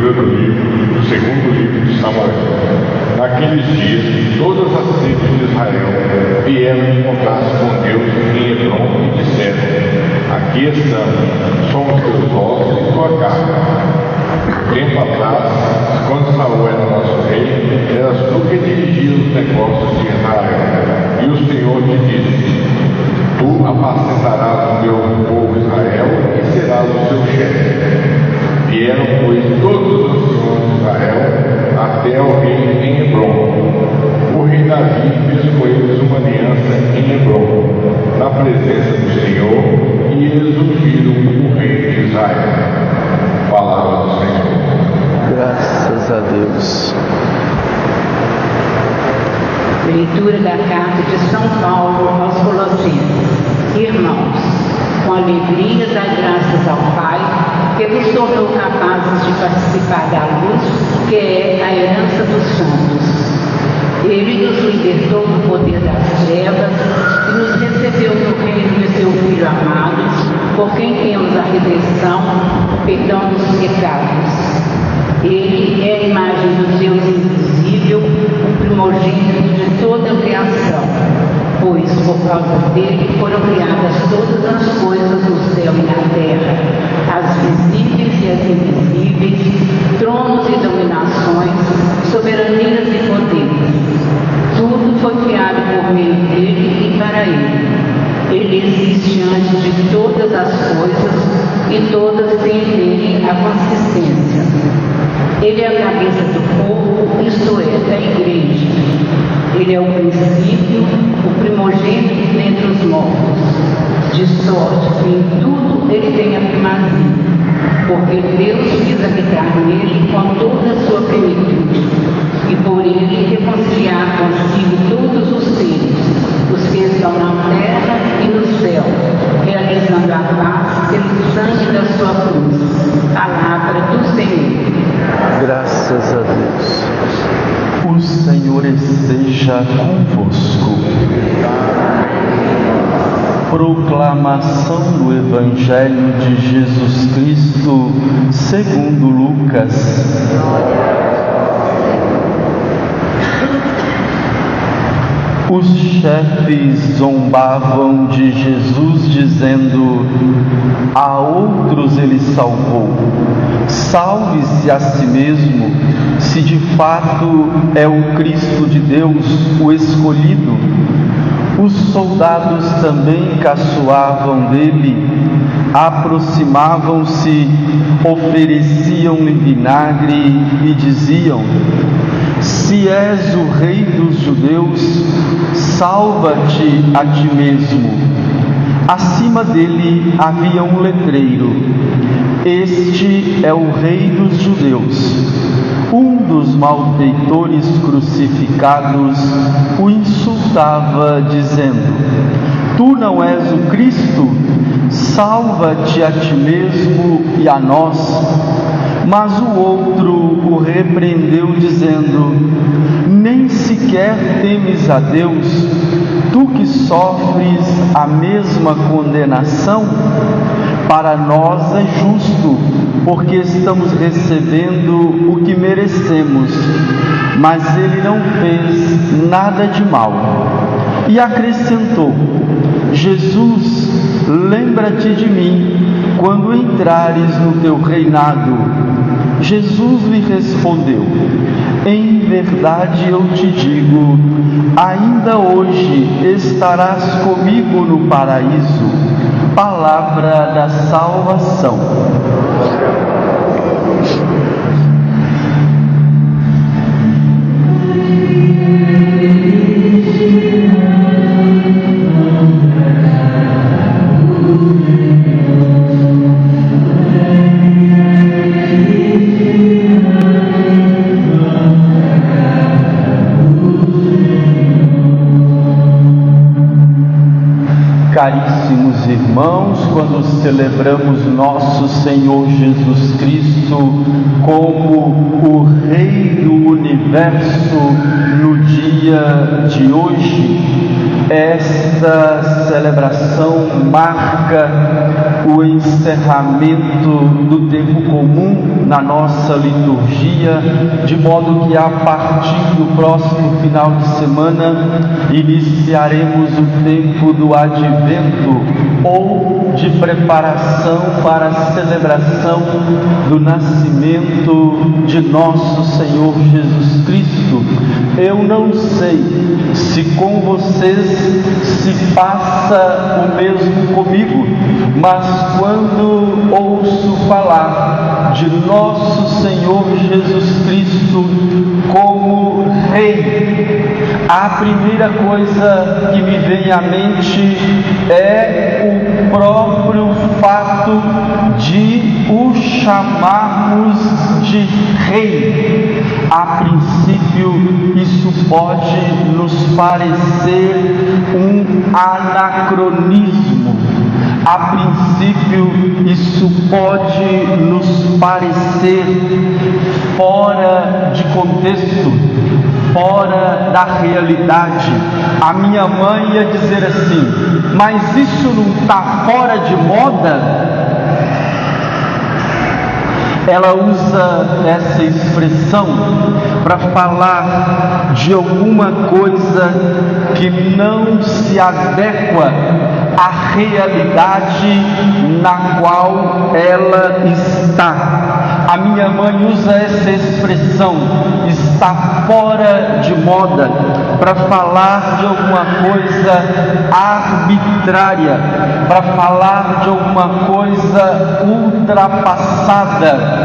Leitura do segundo livro de Samuel. Naqueles dias, todas as tribos de Israel vieram encontrar-se com Deus em Hebrom e disseram: aqui estamos, somos teus ossos e tua carne. Tempo atrás, quando Saul era nosso rei, eras tu que dirigias os negócios de Israel. E o Senhor te disse: tu apacentarás o meu povo Israel e serás o seu chefe. Vieram, pois, todos os anciões de Israel até ao rei em Hebrom. O rei Davi fez com eles uma aliança em Hebrom, na presença do Senhor, e eles ungiram o rei de Israel. Palavra do Senhor. Graças a Deus. Leitura da carta de São Paulo aos Colossenses. Irmãos, com alegria dai graças ao Pai, que vos tornou capazes de participar da luz, que é a herança dos santos. Ele nos libertou do poder das trevas e nos recebeu no reino de seu Filho amado, por quem temos a redenção, o perdão dos pecados. Ele é a imagem do Deus invisível, o primogênito de toda a criação, pois por causa dele foram criadas todas as coisas no céu e na terra, as visíveis e as invisíveis, tronos e dominações, soberanias e poderes. Tudo foi criado por meio dele e para ele. Ele existe antes de todas as coisas e todas têm nele a consistência. Ele é a cabeça do corpo, isto é, da igreja. Ele é o princípio, o primogênito dentre os mortos, de sorte que em tudo ele tem a primazia, porque Deus quis habitar nele com toda a sua plenitude, e por ele reconciliar consigo todos os seres, os que estão na terra e no céu, realizando a paz pelo sangue da sua cruz. Palavra do Senhor. Graças a Deus. O Senhor esteja convosco. Proclamação do Evangelho de Jesus Cristo segundo Lucas. Os chefes zombavam de Jesus, dizendo: a outros ele salvou, salve-se a si mesmo, se de fato é o Cristo de Deus, o escolhido. Os soldados também caçoavam dele, aproximavam-se, ofereciam-lhe vinagre e diziam: se és o rei dos judeus, salva-te a ti mesmo. Acima dele havia um letreiro: este é o rei dos judeus. Um dos malfeitores crucificados o insultava, dizendo: tu não és o Cristo? Salva-te a ti mesmo e a nós. Mas o outro o repreendeu, dizendo: nem sequer temes a Deus, tu que sofres a mesma condenação? Para nós é justo, porque estamos recebendo o que merecemos, mas ele não fez nada de mal. E acrescentou: Jesus, lembra-te de mim quando entrares no teu reinado. Jesus lhe respondeu: em verdade eu te digo, ainda hoje estarás comigo no paraíso. Palavra da salvação. Caríssimos irmãos, quando celebramos nosso Senhor Jesus Cristo como o Rei do Universo no dia de hoje, Esta celebração marca o encerramento do tempo comum na nossa liturgia, de modo que a partir do próximo final de semana iniciaremos o tempo do Advento, ou de preparação para a celebração do nascimento de nosso Senhor Jesus Cristo. Eu não sei se com vocês se passa o mesmo comigo, mas quando ouço falar de nosso Senhor Jesus Cristo como Rei, a primeira coisa que me vem à mente é o próprio fato de o chamarmos de Rei. A princípio, isso pode nos parecer um anacronismo. A princípio, isso pode nos parecer fora de contexto, fora da realidade. A minha mãe ia dizer assim: mas isso não está fora de moda? Ela usa essa expressão para falar de alguma coisa que não se adequa à realidade na qual ela está. A minha mãe usa essa expressão, está fora de moda, para falar de alguma coisa arbitrária, para falar de alguma coisa ultrapassada.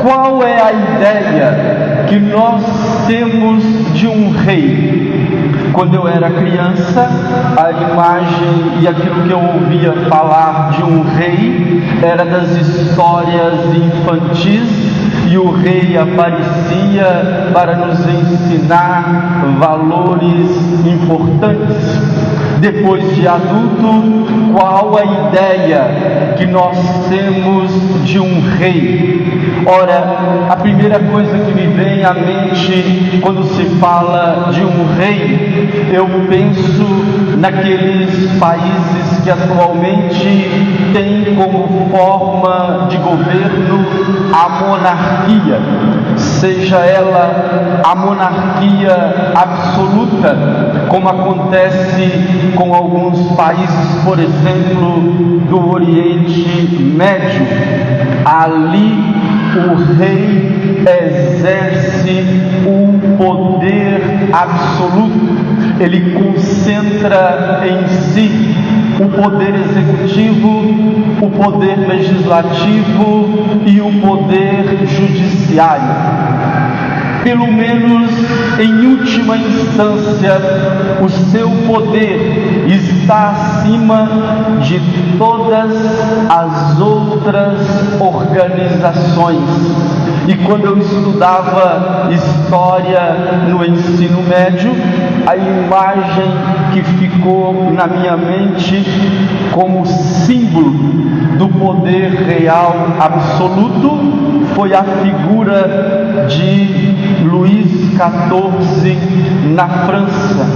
Qual é a ideia que nós temos de um rei? Quando eu era criança, a imagem e aquilo que eu ouvia falar de um rei era das histórias infantis, e o rei aparecia para nos ensinar valores importantes. Depois de adulto, qual a ideia que nós temos de um rei? Ora, a primeira coisa que me vem à mente quando se fala de um rei, eu penso naqueles países que atualmente têm como forma de governo a monarquia, seja ela a monarquia absoluta, como acontece com alguns países, por exemplo, do Oriente Médio. Ali o rei exerce um poder absoluto, ele concentra em si o poder executivo, o poder legislativo e o poder judiciário. Pelo menos em última instância, o seu poder está acima de todas as outras organizações. E quando eu estudava história no ensino médio, a imagem que ficou na minha mente como símbolo do poder real absoluto foi a figura de Luís XIV na França,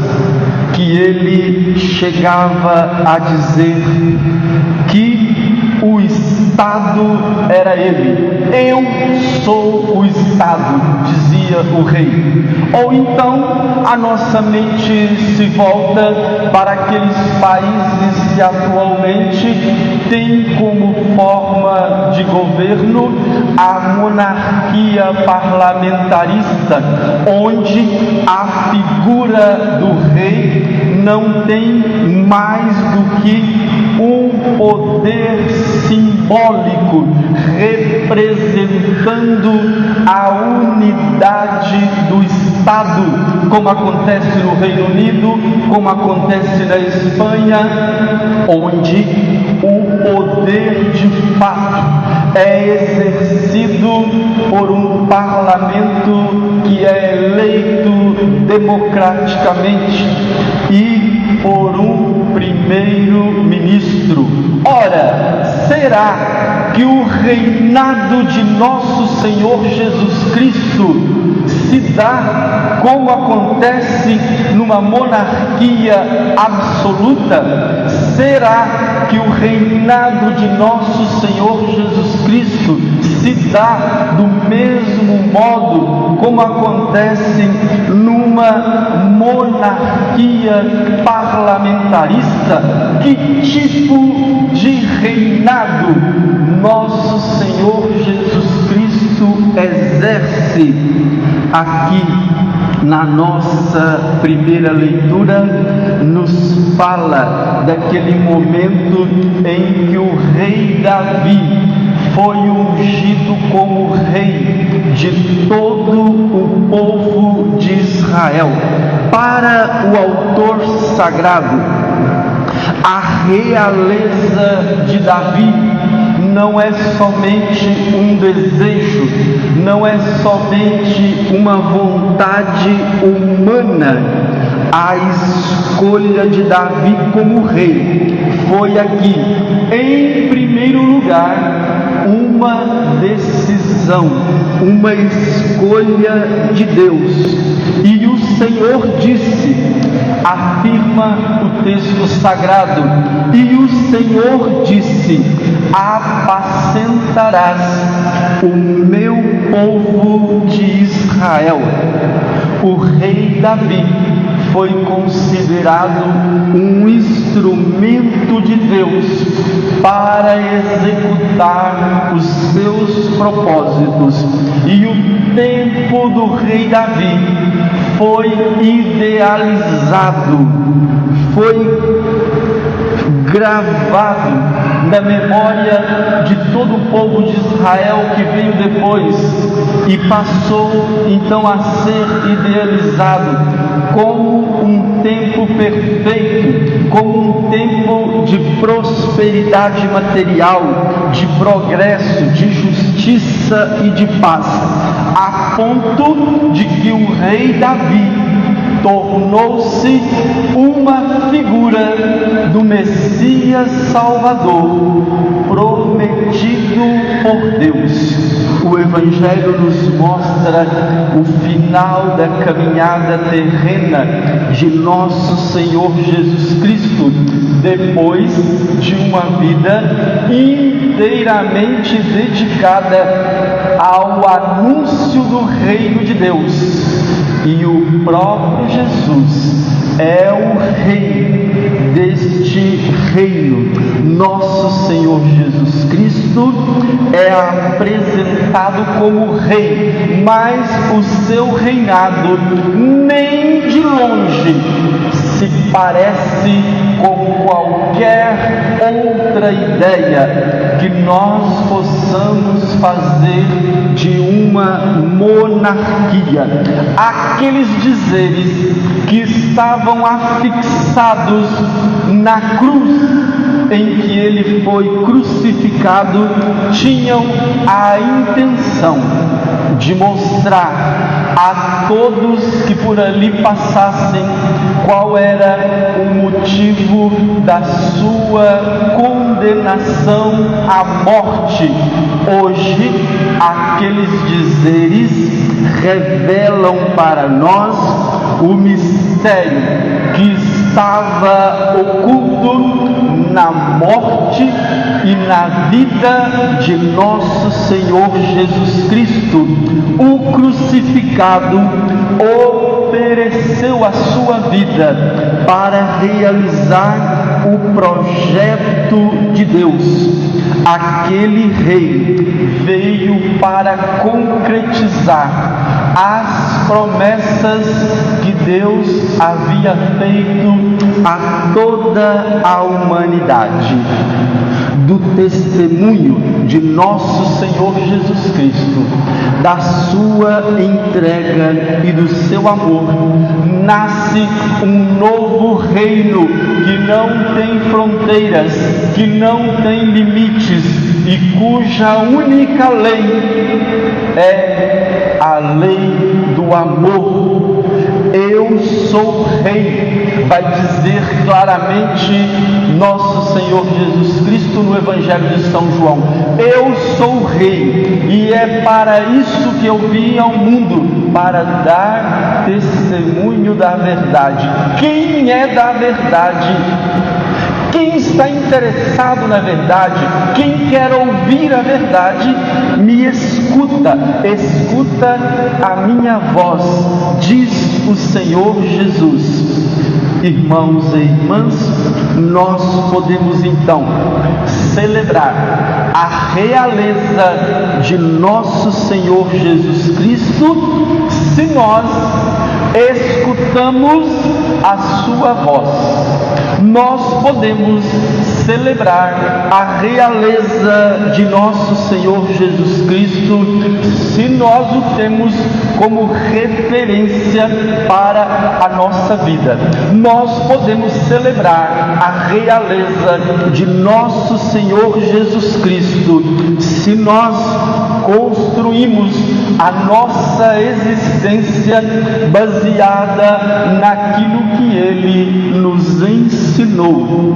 que ele chegava a dizer que o Estado era ele. Eu sou o Estado, dizia o rei. Ou então a nossa mente se volta para aqueles países que atualmente têm como forma de governo a monarquia parlamentarista, onde a figura do rei não tem mais do que um poder simbólico representando a unidade do Estado, como acontece no Reino Unido, como acontece na Espanha, onde o poder de fato é exercido por um parlamento que é eleito democraticamente e por um primeiro-ministro. Ora, será que o reinado de nosso Senhor Jesus Cristo se dá como acontece numa monarquia absoluta? Será que o reinado de nosso Senhor Jesus Cristo se dá do mesmo modo como acontece numa monarquia parlamentarista? Que tipo de reinado nosso Senhor Jesus Cristo exerce? Aqui na nossa primeira leitura nos fala daquele momento em que o rei Davi foi ungido como rei de todo o povo de Israel. Para o autor sagrado, a realeza de Davi não é somente um desejo, não é somente uma vontade humana. A escolha de Davi como rei foi aqui, em primeiro lugar, uma decisão, uma escolha de Deus. E o Senhor disse, afirma o texto sagrado, e o Senhor disse: apacentarás o meu povo de Israel. O rei Davi foi considerado um instrumento de Deus para executar os seus propósitos. E o tempo do rei Davi foi idealizado, foi gravado na memória de todo o povo de Israel que veio depois e passou então a ser idealizado como um tempo perfeito, como um tempo de prosperidade material, de progresso, de justiça e de paz, a ponto de que o rei Davi tornou-se uma figura do Messias Salvador prometido por Deus. O Evangelho nos mostra o final da caminhada terrena de nosso Senhor Jesus Cristo, depois de uma vida inteiramente dedicada ao anúncio do reino de Deus. E o próprio Jesus é o rei deste reino. Nosso Senhor Jesus Cristo é apresentado como rei, mas o seu reinado nem de longe se parece com qualquer outra ideia que nós possamos fazer de uma monarquia. Aqueles dizeres que estavam afixados na cruz em que ele foi crucificado tinham a intenção de mostrar a todos que por ali passassem qual era o motivo da sua condenação à morte. Hoje, aqueles dizeres revelam para nós o mistério que estava oculto na morte e na vida de nosso Senhor Jesus Cristo. O crucificado ofereceu a sua vida para realizar o projeto de Deus. Aquele rei veio para concretizar as promessas que Deus havia feito a toda a humanidade. Do testemunho de nosso Senhor Jesus Cristo, da sua entrega e do seu amor, nasce um novo reino que não tem fronteiras, que não tem limites e cuja única lei é a lei do amor. eu sou rei, vai dizer claramente nosso Senhor Jesus Cristo no Evangelho de São João. Eu sou rei, e é para isso que eu vim ao mundo, para dar testemunho da verdade. Quem é da verdade? Quem está interessado na verdade, quem quer ouvir a verdade, me escuta, escuta a minha voz, diz o Senhor Jesus. Irmãos e irmãs, nós podemos então celebrar a realeza de nosso Senhor Jesus Cristo se nós escutamos a sua voz. Nós podemos celebrar a realeza de nosso Senhor Jesus Cristo se nós o temos como referência para a nossa vida. Nós podemos celebrar a realeza de nosso Senhor Jesus Cristo se nós construímos a nossa existência baseada naquilo que Ele nos ensinou.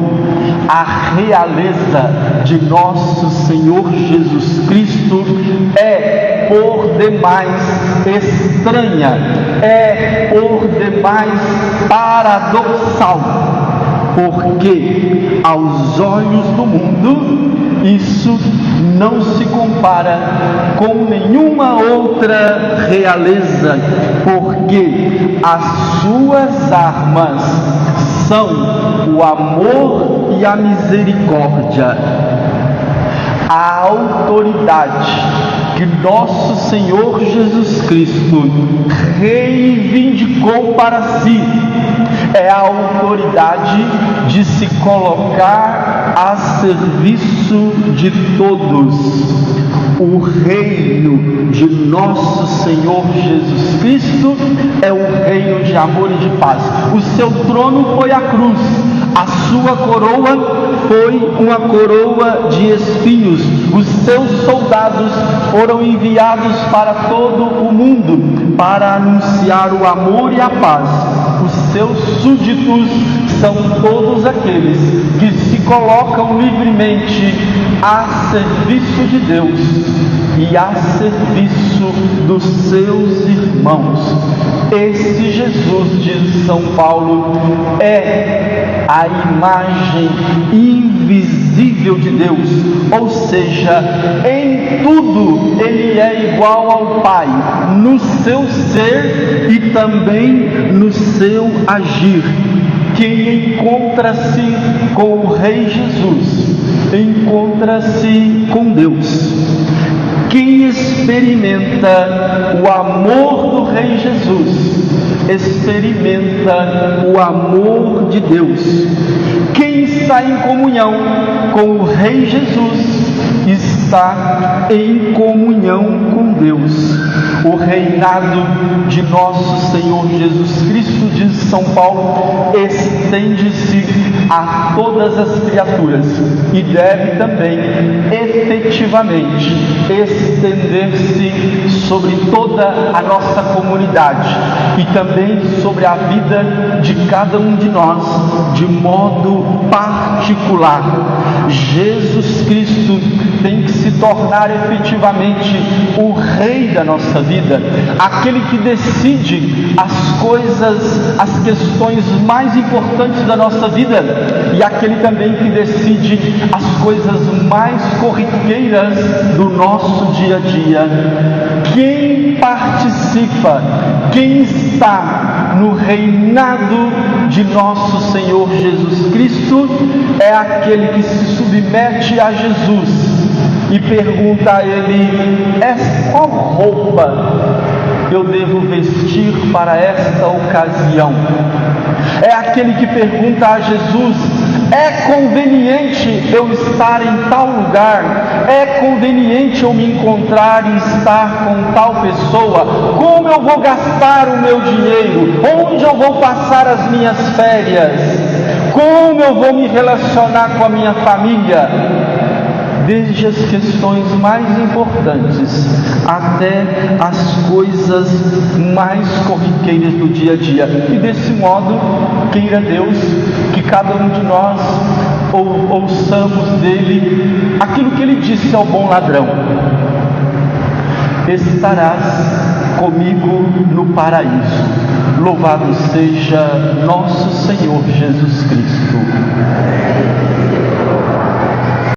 A realeza de nosso Senhor Jesus Cristo é por demais estranha, é por demais paradoxal, porque aos olhos do mundo isso não se compara com nenhuma outra realeza, porque as suas armas são o amor e a misericórdia. A autoridade que nosso Senhor Jesus Cristo reivindicou para si é a autoridade de se colocar a serviço de todos. O reino de nosso Senhor Jesus Cristo é o reino de amor e de paz. O seu trono foi a cruz, a sua coroa foi uma coroa de espinhos. Os seus soldados foram enviados para todo o mundo para anunciar o amor e a paz. Os seus súditos são todos aqueles que se colocam livremente a serviço de Deus e a serviço dos seus irmãos. Esse Jesus, diz São Paulo, é a imagem invisível de Deus, ou seja, em tudo Ele é igual ao Pai, no seu ser e também no seu agir. Quem encontra-se com o Rei Jesus, encontra-se com Deus. Quem experimenta o amor do Rei Jesus, experimenta o amor de Deus. Quem está em comunhão com o Rei Jesus, está em comunhão com Deus. O reinado de nosso Senhor Jesus Cristo, diz São Paulo, estende-se a todas as criaturas e deve também efetivamente estender-se sobre toda a nossa comunidade e também sobre a vida de cada um de nós de modo particular. Jesus Cristo tem que se tornar efetivamente o Rei da nossa vida, aquele que decide as coisas, as questões mais importantes da nossa vida e aquele também que decide as coisas mais corriqueiras do nosso dia a dia. Quem participa, quem está no reinado de nosso Senhor Jesus Cristo é aquele que se submete a Jesus e pergunta a Ele: qual roupa eu devo vestir para esta ocasião? É aquele que pergunta a Jesus: é conveniente eu estar em tal lugar? É conveniente eu me encontrar e estar com tal pessoa? Como eu vou gastar o meu dinheiro? Onde eu vou passar as minhas férias? Como eu vou me relacionar com a minha família? desde as questões mais importantes até as coisas mais corriqueiras do dia a dia. E desse modo, queira Deus que cada um de nós ouçamos dele aquilo que ele disse ao bom ladrão: estarás comigo no paraíso. Louvado seja nosso Senhor Jesus Cristo.